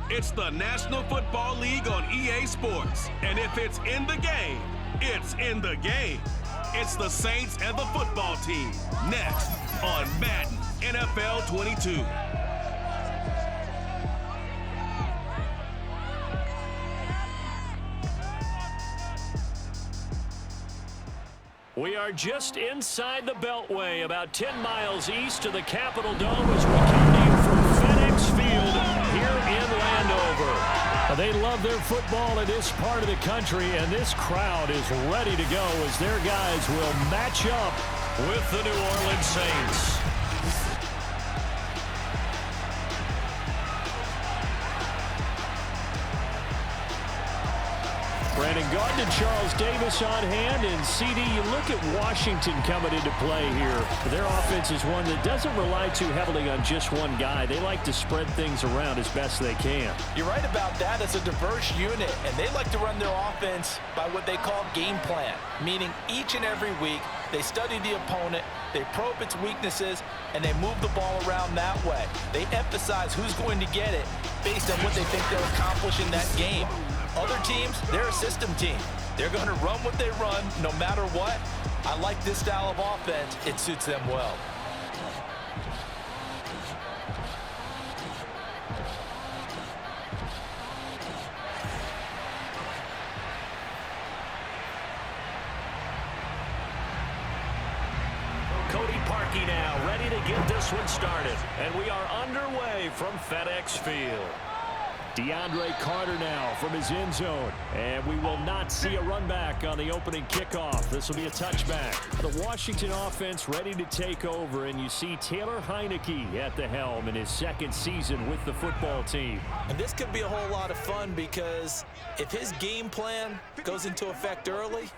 It's the National Football League on EA Sports. And if it's in the game, it's in the game. It's the Saints and the football team. Next on Madden NFL 22. We are just inside the Beltway, about 10 miles east of the Capitol Dome as we come to you from FedEx Field here in Landover. They love their football in this part of the country, and this crowd is ready to go as their guys will match up with the New Orleans Saints. Brandon Gardner and Charles Davis on hand, and CD, you look at Washington coming into play here. Their offense is one that doesn't rely too heavily on just one guy. They like to spread things around as best they can. You're right about that. It's a diverse unit, and they like to run their offense by what they call game plan, meaning each and every week they study the opponent, they probe its weaknesses, and they move the ball around that way. They emphasize who's going to get it based on what they think they'll accomplish in that game. Other teams, they're a system team. They're going to run what they run no matter what. I like this style of offense. It suits them well. Cody Parkey now, ready to get this one started. And we are underway from FedEx Field. DeAndre Carter now from his end zone. And we will not see a run back on the opening kickoff. This will be a touchback. The Washington offense ready to take over, and you see Taylor Heineke at the helm in his second season with the football team. And this could be a whole lot of fun because if his game plan goes into effect early,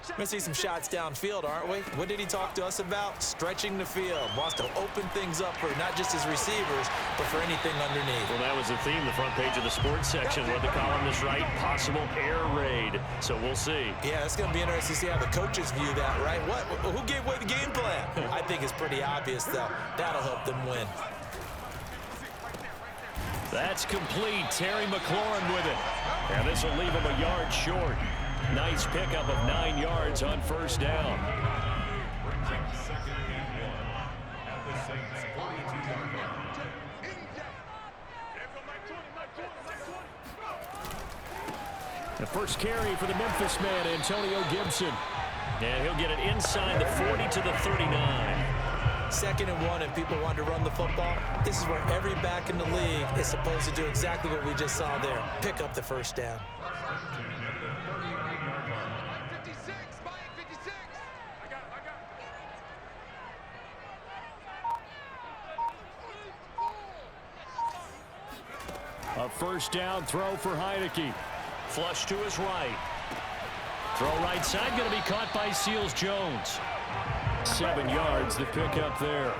we're going to see some shots downfield, aren't we? What did he talk to us about? Stretching the field. Wants to open things up for not just his receivers, but for anything underneath. Well, that was the theme, the front page of the sports section. What the columnist write? Possible air raid. So we'll see. Yeah, it's going to be interesting to see how the coaches view that, right? What? Who gave away the game plan? I think it's pretty obvious, though. That'll help them win. That's complete. Terry McLaurin with it. And this will leave him a yard short. Nice pickup of 9 yards on first down. The first carry for the Memphis man, Antonio Gibson. And he'll get it inside the 40 to the 39. 2nd and 1, and people want to run the football. This is where every back in the league is supposed to do exactly what we just saw there. Pick up the first down. A first down throw for Heineke. Flush to his right. Throw right side, going to be caught by Seals-Jones. 7 yards, the pickup there.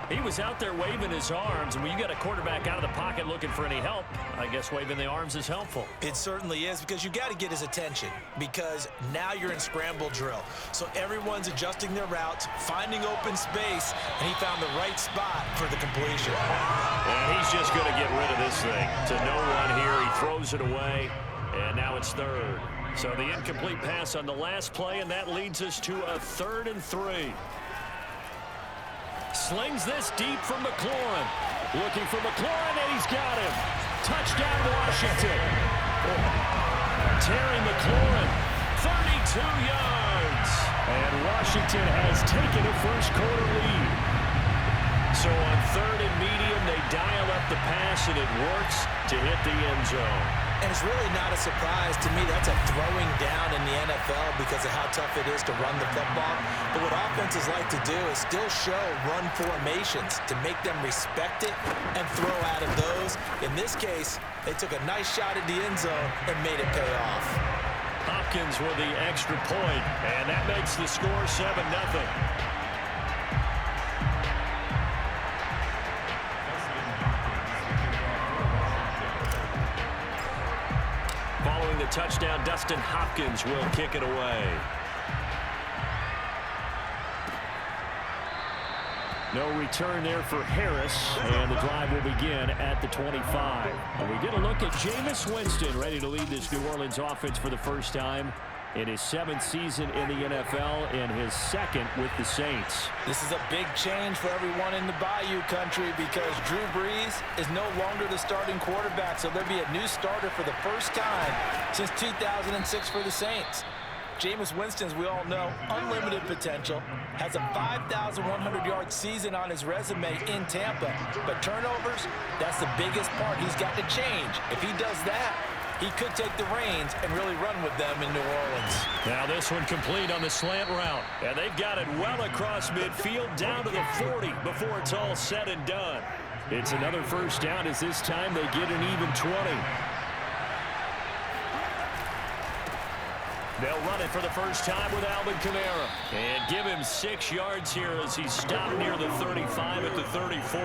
He was out there waving his arms, and when you got a quarterback out of the pocket looking for any help, I guess waving the arms is helpful. It certainly is, because you got to get his attention, because now you're in scramble drill. So everyone's adjusting their routes, finding open space, and he found the right spot for the completion. And he's just going to get rid of this thing. To no one here, he throws it away, and now it's 3rd. So the incomplete pass on the last play, and that leads us to a 3rd and 3. Slings this deep from McLaurin. Looking for McLaurin, and he's got him. Touchdown, Washington. Terry McLaurin, 32 yards. And Washington has taken a first quarter lead. So on 3rd and medium, they dial up the pass, and it works to hit the end zone. And it's really not a surprise to me. That's a throwing down in the NFL because of how tough it is to run the football. But what offenses like to do is still show run formations to make them respect it and throw out of those. In this case, they took a nice shot at the end zone and made it pay off. Hopkins with the extra point, and that makes the score 7-0. Following the touchdown, Dustin Hopkins will kick it away. No return there for Harris, and the drive will begin at the 25. And we get a look at Jameis Winston, ready to lead this New Orleans offense for the first time in his 7th season in the NFL and his 2nd with the Saints. This is a big change for everyone in the Bayou country because Drew Brees is no longer the starting quarterback, so there'll be a new starter for the first time since 2006 for the Saints. Jameis Winston, as we all know, unlimited potential, has a 5,100-yard season on his resume in Tampa. But turnovers, that's the biggest part he's got to change. If he does that, he could take the reins and really run with them in New Orleans. Now this one complete on the slant route. And they've got it well across midfield down to the 40 before it's all said and done. It's another first down as this time they get an even 20. They'll run it for the first time with Alvin Kamara. And give him 6 yards here as he's stopped near the 35 at the 34.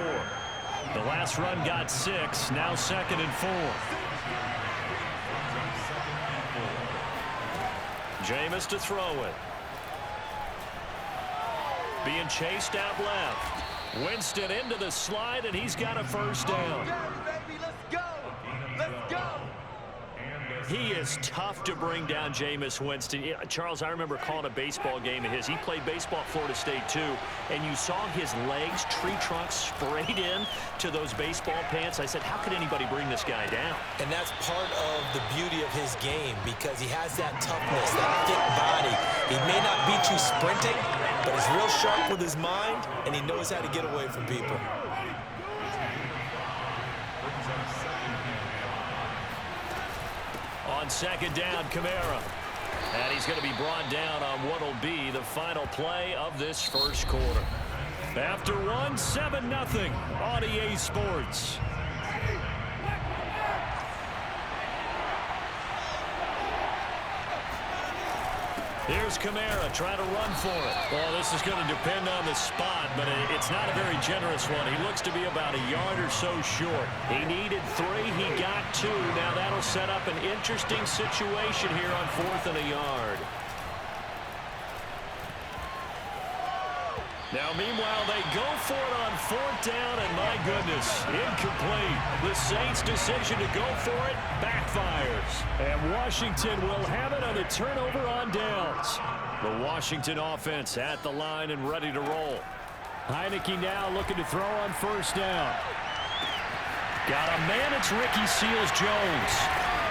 The last run got 6, now 2nd and 4. Jameis to throw it. Being chased out left. Winston into the slide, and he's got a first down. Let's go. Let's go. He is tough to bring down, Jameis Winston. Yeah, Charles, I remember calling a baseball game of his. He played baseball at Florida State, too, and you saw his legs, tree trunks sprayed in to those baseball pants. I said, how could anybody bring this guy down? And that's part of the beauty of his game because he has that toughness, that thick body. He may not beat you sprinting, but he's real sharp with his mind, and he knows how to get away from people. On 2nd down, Kamara. And he's going to be brought down on what will be the final play of this first quarter. After 7-0 on EA Sports. Here's Kamara trying to run for it. Well, this is going to depend on the spot, but it's not a very generous one. He looks to be about a yard or so short. He needed 3. He got 2. Now that'll set up an interesting situation here on 4th and a yard. Now, meanwhile, they go for it on 4th down, and my goodness, incomplete. The Saints' decision to go for it backfires. And Washington will have it on the turnover on downs. The Washington offense at the line and ready to roll. Heineke now looking to throw on 1st down. Got a man, it's Ricky Seals-Jones.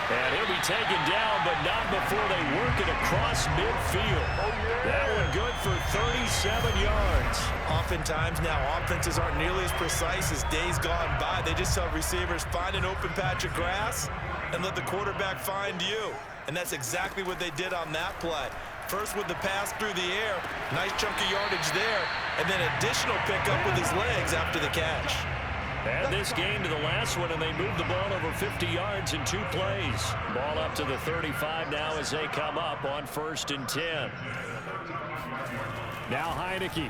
And he'll be taken down, but not before they work it across midfield. That one good for 37 yards. Oftentimes now, offenses aren't nearly as precise as days gone by. They just have receivers find an open patch of grass and let the quarterback find you. And that's exactly what they did on that play. First with the pass through the air, nice chunk of yardage there, and then additional pickup with his legs after the catch. Add this game to the last one, and they moved the ball over 50 yards in 2 plays. Ball up to the 35 now as they come up on 1st and 10. Now Heineke.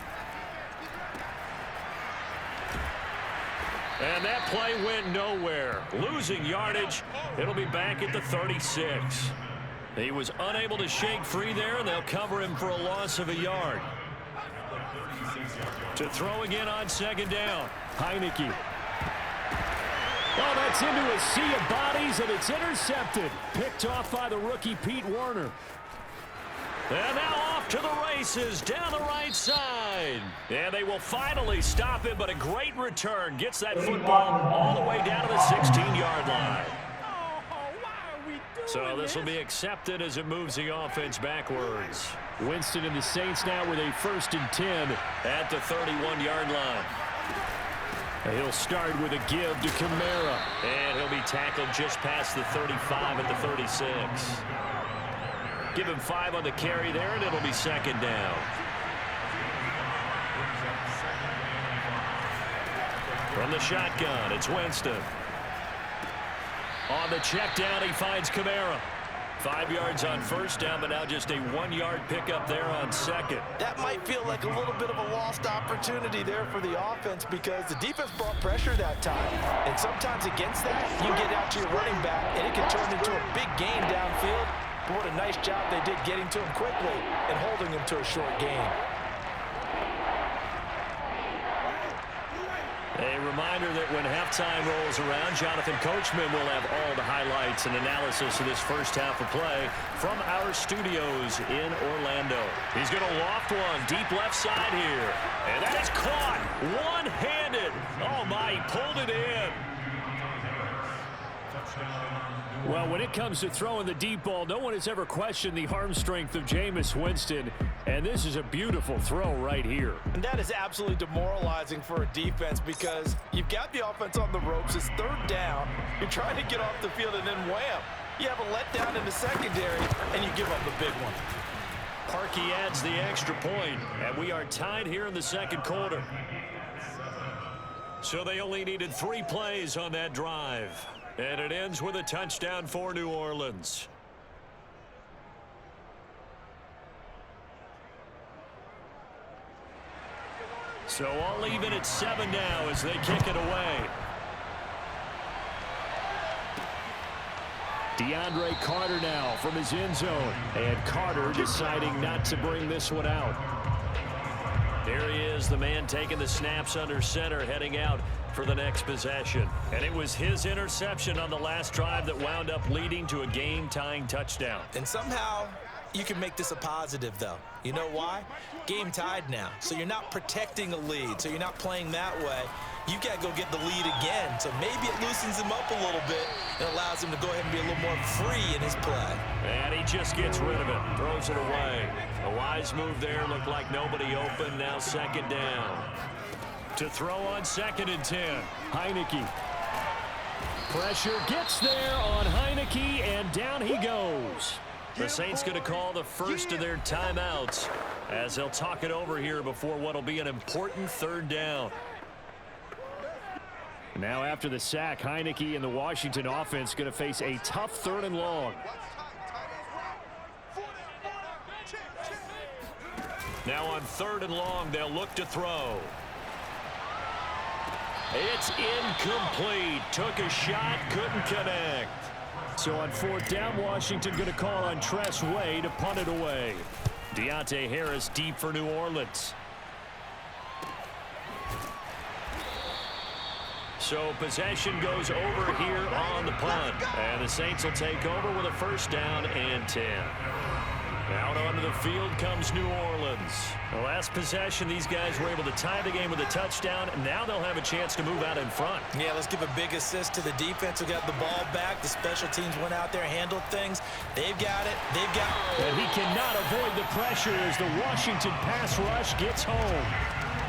And that play went nowhere. Losing yardage. It'll be back at the 36. He was unable to shake free there, and they'll cover him for a loss of a yard. To throw again on 2nd down. Heineke. Oh, that's into a sea of bodies, and it's intercepted. Picked off by the rookie Pete Werner. And now off to the races down the right side. And they will finally stop him, but a great return. Gets that football all the way down to the 16-yard line. So this will be accepted as it moves the offense backwards. Winston and the Saints now with a 1st and 10 at the 31-yard line. He'll start with a give to Kamara. And he'll be tackled just past the 35 at the 36. Give him 5 on the carry there, and it'll be 2nd down. From the shotgun, it's Winston. On the check down, he finds Kamara. 5 yards on 1st down, but now just a 1-yard pickup there on 2nd. That might feel like a little bit of a lost opportunity there for the offense because the defense brought pressure that time. And sometimes against that, you get out to your running back, and it can turn into a big gain downfield. But what a nice job they did getting to him quickly and holding him to a short gain. A reminder that when halftime rolls around, Jonathan Coachman will have all the highlights and analysis of this first half of play from our studios in Orlando. He's going to loft one deep left side here. And that is caught one-handed. Oh, my, he pulled it in. Well, when it comes to throwing the deep ball, no one has ever questioned the arm strength of Jameis Winston. And this is a beautiful throw right here. And that is absolutely demoralizing for a defense because you've got the offense on the ropes. It's third down. You're trying to get off the field, and then wham, you have a letdown in the secondary, and you give up the big one. Parkey adds the extra point, and we are tied here in the second quarter. So they only needed 3 plays on that drive. And it ends with a touchdown for New Orleans. So all even at 7 now as they kick it away. DeAndre Carter now from his end zone. And Carter deciding not to bring this one out. There he is, the man taking the snaps under center, heading out for the next possession. And it was his interception on the last drive that wound up leading to a game-tying touchdown. And somehow you can make this a positive, though. You know why? Game tied now. So you're not protecting a lead. So you're not playing that way. You got to go get the lead again. So maybe it loosens him up a little bit and allows him to go ahead and be a little more free in his play. And he just gets rid of it, throws it away. A wise move there, looked like nobody open, now second down. To throw on 2nd and 10, Heineke. Pressure gets there on Heineke, and down he goes. The Saints going to call the first of their timeouts as they'll talk it over here before what will be an important 3rd down. Now after the sack, Heineke and the Washington offense going to face a tough 3rd and long. Now on 3rd and long, they'll look to throw. It's incomplete. Took a shot, couldn't connect. So on 4th down, Washington going to call on Tress Way to punt it away. Deontay Harris deep for New Orleans. So possession goes over here on the punt. And the Saints will take over with a 1st down and 10. Out onto the field comes New Orleans. The last possession, these guys were able to tie the game with a touchdown, and now they'll have a chance to move out in front. Yeah, let's give a big assist to the defense who got the ball back. The special teams went out there, handled things. They've got it. They've got it. And he cannot avoid the pressure as the Washington pass rush gets home.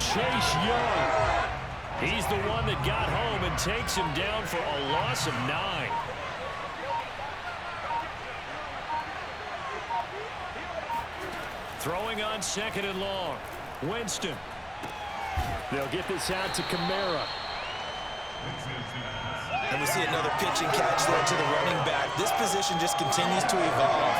Chase Young. He's the one that got home and takes him down for a loss of 9. Throwing on 2nd and long. Winston. They'll get this out to Kamara. And we see another pitch and catch there to the running back. This position just continues to evolve.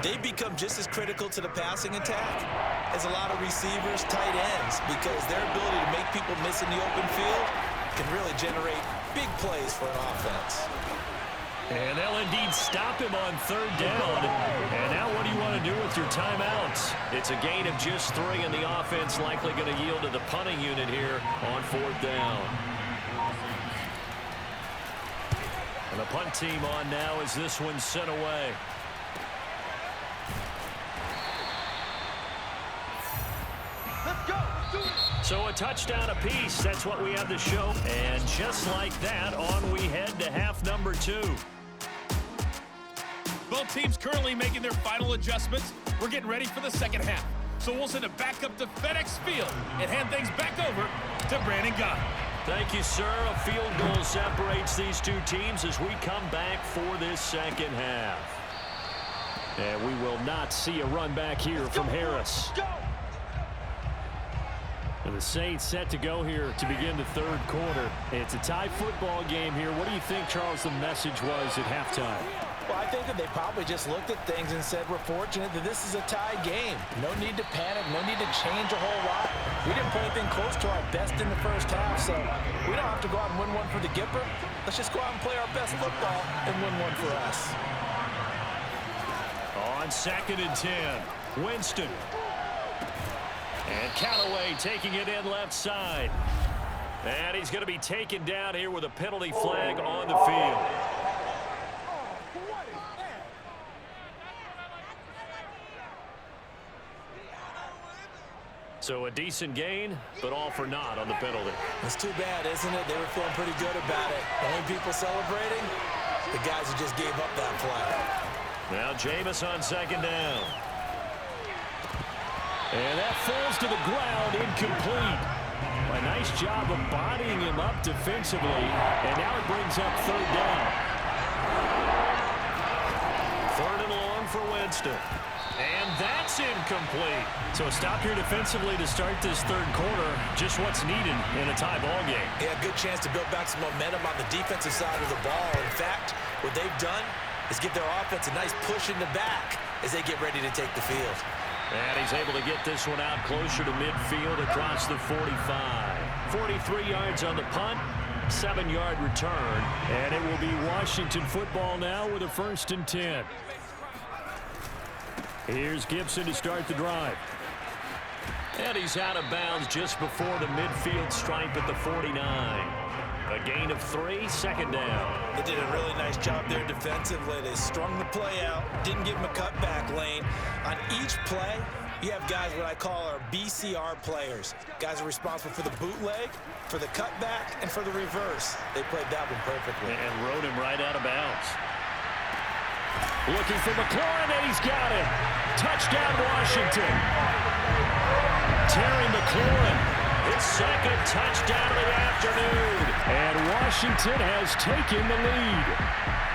They become just as critical to the passing attack as a lot of receivers, tight ends, because their ability to make people miss in the open field can really generate big plays for an offense. And they'll indeed stop him on 3rd down. And now what do you want to do with your timeouts? It's a gain of just 3, and the offense likely going to yield to the punting unit here on 4th down. And the punt team on now as this one's sent away. Let's go. So a touchdown apiece. That's what we have to show. And just like that, on we head to half number 2. Both teams currently making their final adjustments. We're getting ready for the second half. So we'll send it back up to FedEx Field and hand things back over to Brandon Gott. Thank you, sir. A field goal separates these two teams as we come back for this second half. And we will not see a run back here from Harris. And the Saints set to go here to begin the 3rd quarter. It's a tie football game here. What do you think, Charles, the message was at halftime? Well, I think that they probably just looked at things and said, we're fortunate that this is a tie game. No need to panic, no need to change a whole lot. We didn't play anything close to our best in the first half, so we don't have to go out and win one for the Gipper. Let's just go out and play our best football and win one for us. On 2nd and 10, Winston. And Callaway taking it in left side. And he's going to be taken down here with a penalty flag on the field. So a decent gain, but all for naught on the penalty. It's too bad, isn't it? They were feeling pretty good about it. The only people celebrating, the guys who just gave up that play. Now Jameis on second down. And that falls to the ground, incomplete. A nice job of bodying him up defensively. And now it brings up third down. Third and long for Winston. And that's incomplete. So a stop here defensively to start this third quarter. Just what's needed in a tie ball game. Yeah, good chance to build back some momentum on the defensive side of the ball. In fact, what they've done is give their offense a nice push in the back as they get ready to take the field. And he's able to get this one out closer to midfield across the 45. 43 yards on the punt, 7-yard return. And it will be Washington football now with a 1st and 10. Here's Gibson to start the drive. And he's out of bounds just before the midfield stripe at the 49. A gain of 3, 2nd down. They did a really nice job there defensively. They strung the play out, didn't give him a cutback lane. On each play, you have guys what I call our BCR players. Guys are responsible for the bootleg, for the cutback, and for the reverse. They played that one perfectly. And rode him right out of bounds. Looking for McLaurin, and he's got it. Touchdown, Washington. Terry McLaurin, his 2nd touchdown of the afternoon. And Washington has taken the lead.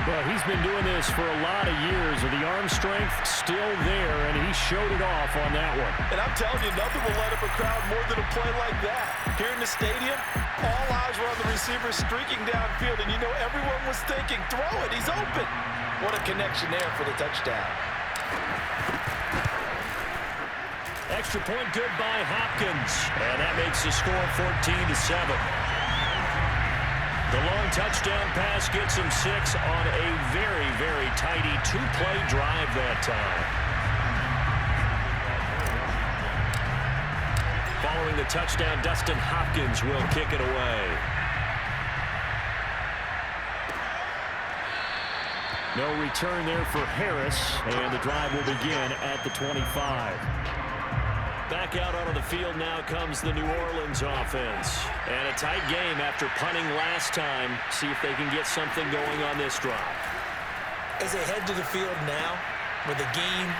Well, he's been doing this for a lot of years with the arm strength still there, and he showed it off on that one. And I'm telling you, nothing will light up a crowd more than a play like that. Here in the stadium, all eyes were on the receiver streaking downfield, and you know everyone was thinking, throw it, he's open. What a connection there for the touchdown. Extra point good by Hopkins. And that makes the score 14-7. The long touchdown pass gets him 6 on a very, very tidy 2-play drive that time. Following the touchdown, Dustin Hopkins will kick it away. No return there for Harris, and the drive will begin at the 25. Back out onto the field now comes the New Orleans offense. And a tight game after punting last time. See if they can get something going on this drive. As they head to the field now, with the game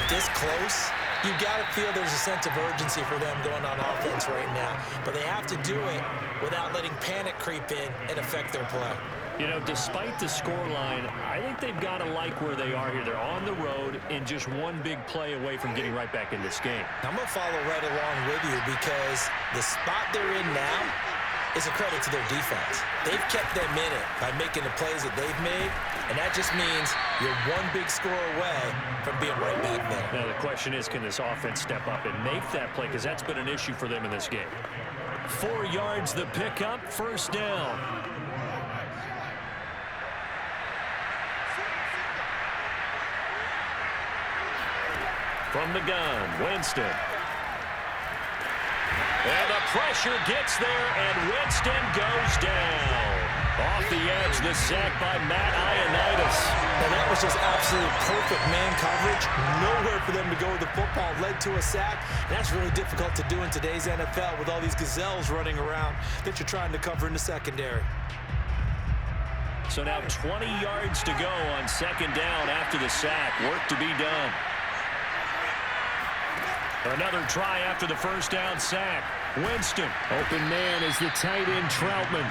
this close, you got to feel there's a sense of urgency for them going on offense right now. But they have to do it without letting panic creep in and affect their play. You know, despite the scoreline, I think they've got to like where they are here. They're on the road and just one big play away from getting right back in this game. I'm going to follow right along with you because the spot they're in now is a credit to their defense. They've kept them in it by making the plays that they've made, and that just means you're one big score away from being right back there. Now, the question is, can this offense step up and make that play? Because that's been an issue for them in this game. 4 yards the pickup, 1st down. From the gun, Winston. And the pressure gets there, and Winston goes down. Off the edge, the sack by Matt Ioannidis. And that was just absolute perfect man coverage. Nowhere for them to go with the football. Led to a sack. And that's really difficult to do in today's NFL with all these gazelles running around that you're trying to cover in the secondary. So now 20 yards to go on 2nd down after the sack. Work to be done. Another try after the 1st down sack. Winston. Open man is the tight end Troutman.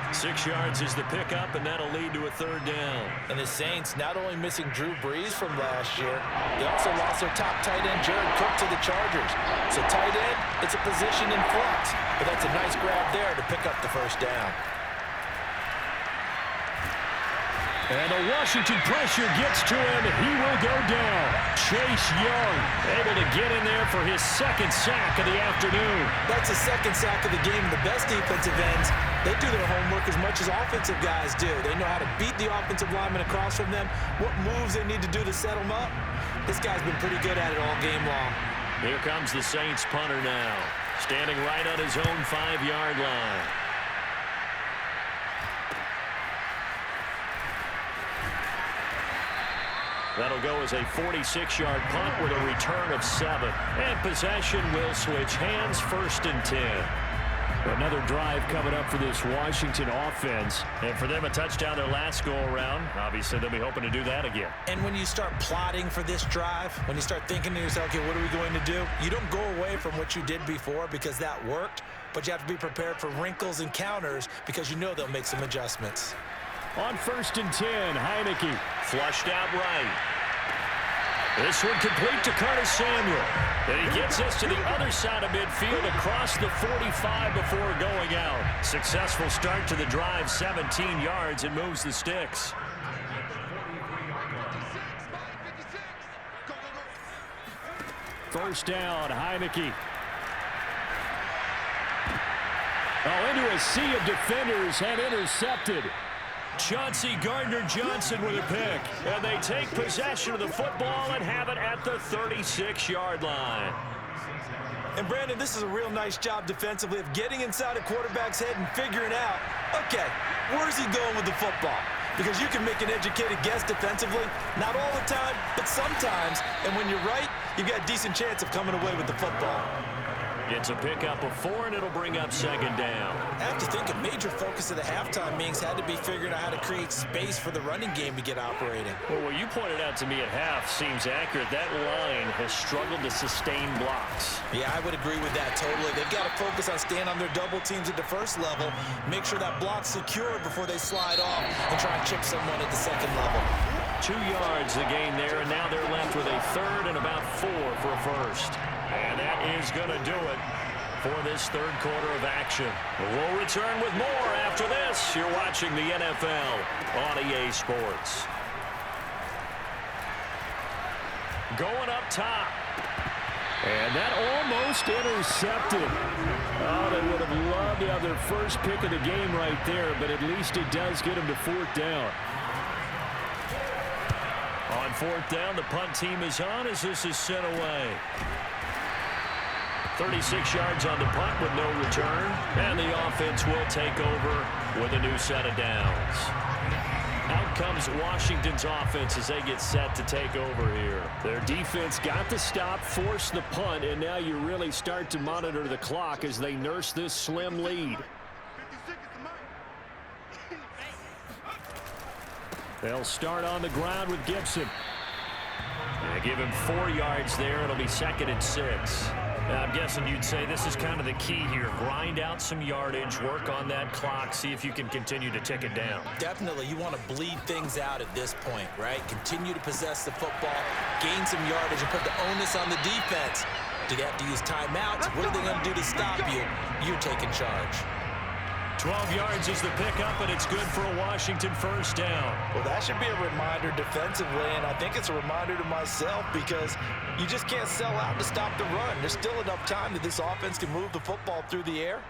6 yards is the pickup, and that'll lead to a 3rd down. And the Saints not only missing Drew Brees from last year, they also lost their top tight end Jared Cook to the Chargers. So tight end, it's a position in flux. But that's a nice grab there to pick up the 1st down. And the Washington pressure gets to him. He will go down. Chase Young able to get in there for his 2nd sack of the afternoon. That's the 2nd sack of the game. The best defensive ends, they do their homework as much as offensive guys do. They know how to beat the offensive lineman across from them, what moves they need to do to set them up. This guy's been pretty good at it all game long. Here comes the Saints punter now. standing right on his own 5-yard line. That'll go as a 46-yard punt with a return of 7. And possession will switch hands, 1st and 10. Another drive coming up for this Washington offense. And for them, a touchdown their last go-around. Obviously, they'll be hoping to do that again. And when you start plotting for this drive, when you start thinking to yourself, okay, what are we going to do? You don't go away from what you did before because that worked, but you have to be prepared for wrinkles and counters because you know they'll make some adjustments. On 1st and 10, Heineke flushed out right. This one complete to Curtis Samuel. And he gets us to the other side of midfield across the 45 before going out. Successful start to the drive, 17 yards, and moves the sticks. First down, Heineke. Oh, into a sea of defenders and intercepted. Chauncey Gardner-Johnson with a pick. And they take possession of the football and have it at the 36-yard line. And, Brandon, this is a real nice job defensively of getting inside a quarterback's head and figuring out, okay, where's he going with the football? Because you can make an educated guess defensively, not all the time, but sometimes. And when you're right, you've got a decent chance of coming away with the football. It's a pickup of 4, and it'll bring up 2nd down. I have to think a major focus of the halftime meetings had to be figuring out how to create space for the running game to get operating. Well, what you pointed out to me at half seems accurate. That line has struggled to sustain blocks. Yeah, I would agree with that totally. They've got to focus on staying on their double teams at the first level, make sure that block's secured before they slide off and try and chip someone at the second level. 2 yards the gain there, and now they're left with a 3rd and about 4 for a first. And that is going to do it for this 3rd quarter of action. We'll return with more after this. You're watching the NFL on EA Sports. Going up top. And that almost intercepted. Oh, they would have loved to have their first pick of the game right there, but at least it does get them to 4th down. On 4th down, the punt team is on as this is sent away. 36 yards on the punt with no return. And the offense will take over with a new set of downs. Out comes Washington's offense as they get set to take over here. Their defense got the stop, forced the punt, and now you really start to monitor the clock as they nurse this slim lead. They'll start on the ground with Gibson. They give him 4 yards there. It'll be 2nd and 6. Now, I'm guessing you'd say this is kind of the key here. Grind out some yardage, work on that clock, see if you can continue to tick it down. Definitely. You want to bleed things out at this point, right? Continue to possess the football, gain some yardage, and put the onus on the defense. Do they have to use timeouts? What are they going to do to stop you? You're taking charge. 12 yards is the pickup, and it's good for a Washington first down. Well, that should be a reminder defensively, and I think it's a reminder to myself because you just can't sell out to stop the run. There's still enough time that this offense can move the football through the air,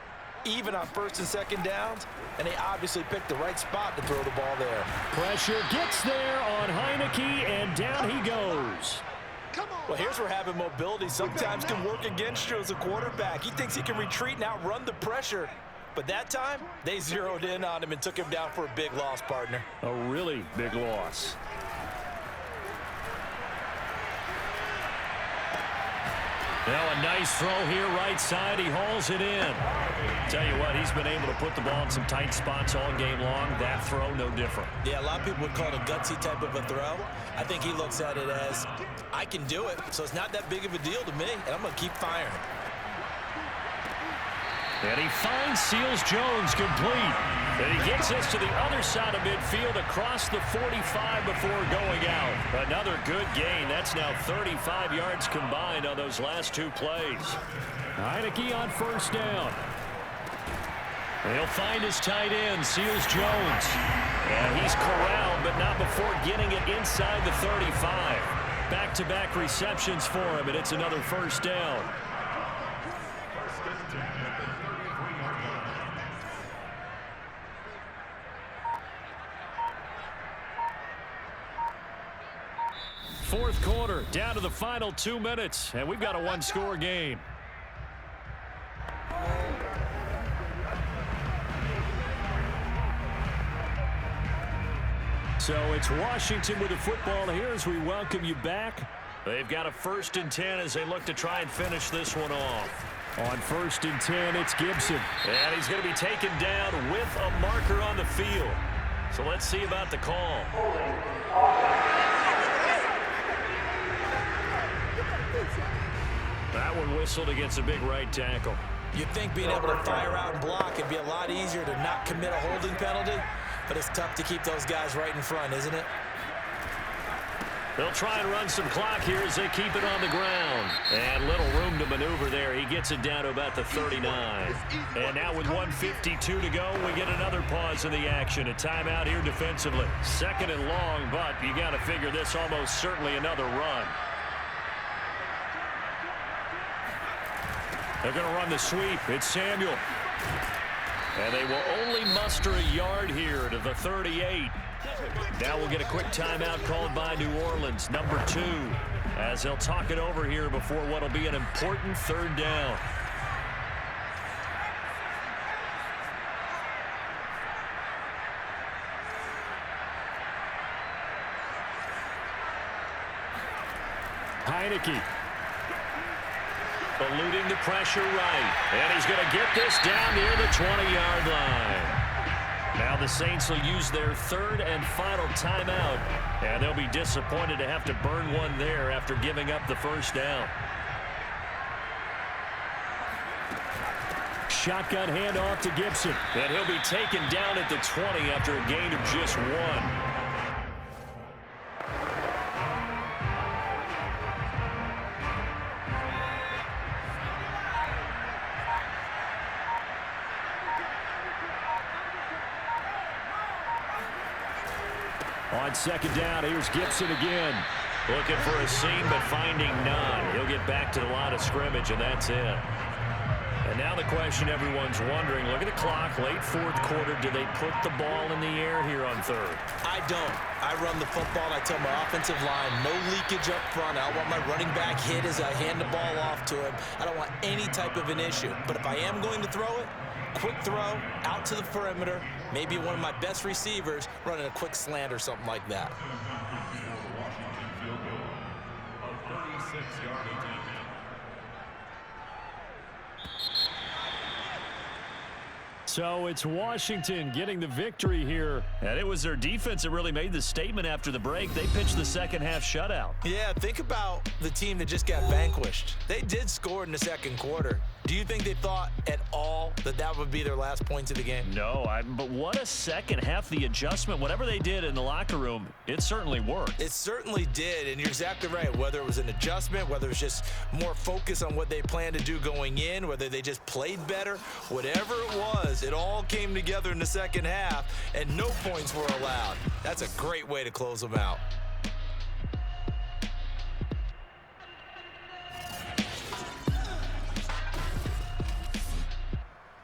even on 1st and 2nd downs, and they obviously picked the right spot to throw the ball there. Pressure gets there on Heineke, and down he goes. Well, here's where having mobility sometimes can work against you as a quarterback. He thinks he can retreat and outrun the pressure. But that time, they zeroed in on him and took him down for a big loss, partner. A really big loss. Now a nice throw here right side. He hauls it in. Tell you what, he's been able to put the ball in some tight spots all game long. That throw, no different. Yeah, a lot of people would call it a gutsy type of a throw. I think he looks at it as, I can do it, so it's not that big of a deal to me, and I'm going to keep firing. And he finds Seals-Jones complete. And he gets us to the other side of midfield across the 45 before going out. Another good gain. That's now 35 yards combined on those last 2 plays. Heineke on first down. He'll find his tight end, Seals-Jones. And he's corralled, but not before getting it inside the 35. Back-to-back receptions for him, and it's another first down. Fourth quarter, down to the final 2 minutes, and we've got a 1-score game. So it's Washington with the football here as we welcome you back. They've got a 1st and 10 as they look to try and finish this one off. On 1st and 10, it's Gibson. And he's going to be taken down with a marker on the field. So let's see about the call. That one whistled against a big right tackle. You'd think being able to fire out and block would be a lot easier to not commit a holding penalty, but it's tough to keep those guys right in front, isn't it? They'll try and run some clock here as they keep it on the ground. And little room to maneuver there. He gets it down to about the 39. And now with 1:52 to go, we get another pause in the action. A timeout here defensively. 2nd and long, but you got to figure this almost certainly another run. They're going to run the sweep. It's Samuel. And they will only muster a yard here to the 38. Now we'll get a quick timeout called by New Orleans, number 2, as they'll talk it over here before what will be an important 3rd down. Heineke. Eluding the pressure right. And he's going to get this down near the 20-yard line. Now the Saints will use their 3rd and final timeout. And they'll be disappointed to have to burn one there after giving up the 1st down. Shotgun handoff to Gibson. And he'll be taken down at the 20 after a gain of just 1. On 2nd down, here's Gibson again. Looking for a seam, but finding none. He'll get back to the line of scrimmage, and that's it. And now the question everyone's wondering, look at the clock, late 4th quarter. Do they put the ball in the air here on 3rd? I don't. I run the football, and I tell my offensive line, no leakage up front. I want my running back hit as I hand the ball off to him. I don't want any type of an issue. But if I am going to throw it, quick throw, out to the perimeter, maybe one of my best receivers running a quick slant or something like that. So it's Washington getting the victory here. And it was their defense that really made the statement after the break. They pitched the 2nd half shutout. Yeah, think about the team that just got vanquished. They did score in the 2nd quarter. Do you think they thought at all that that would be their last points of the game? No, but what a 2nd half. The adjustment, whatever they did in the locker room, it certainly worked. It certainly did, and you're exactly right. Whether it was an adjustment, whether it was just more focus on what they planned to do going in, whether they just played better, whatever it was, it all came together in the 2nd half, and no points were allowed. That's a great way to close them out.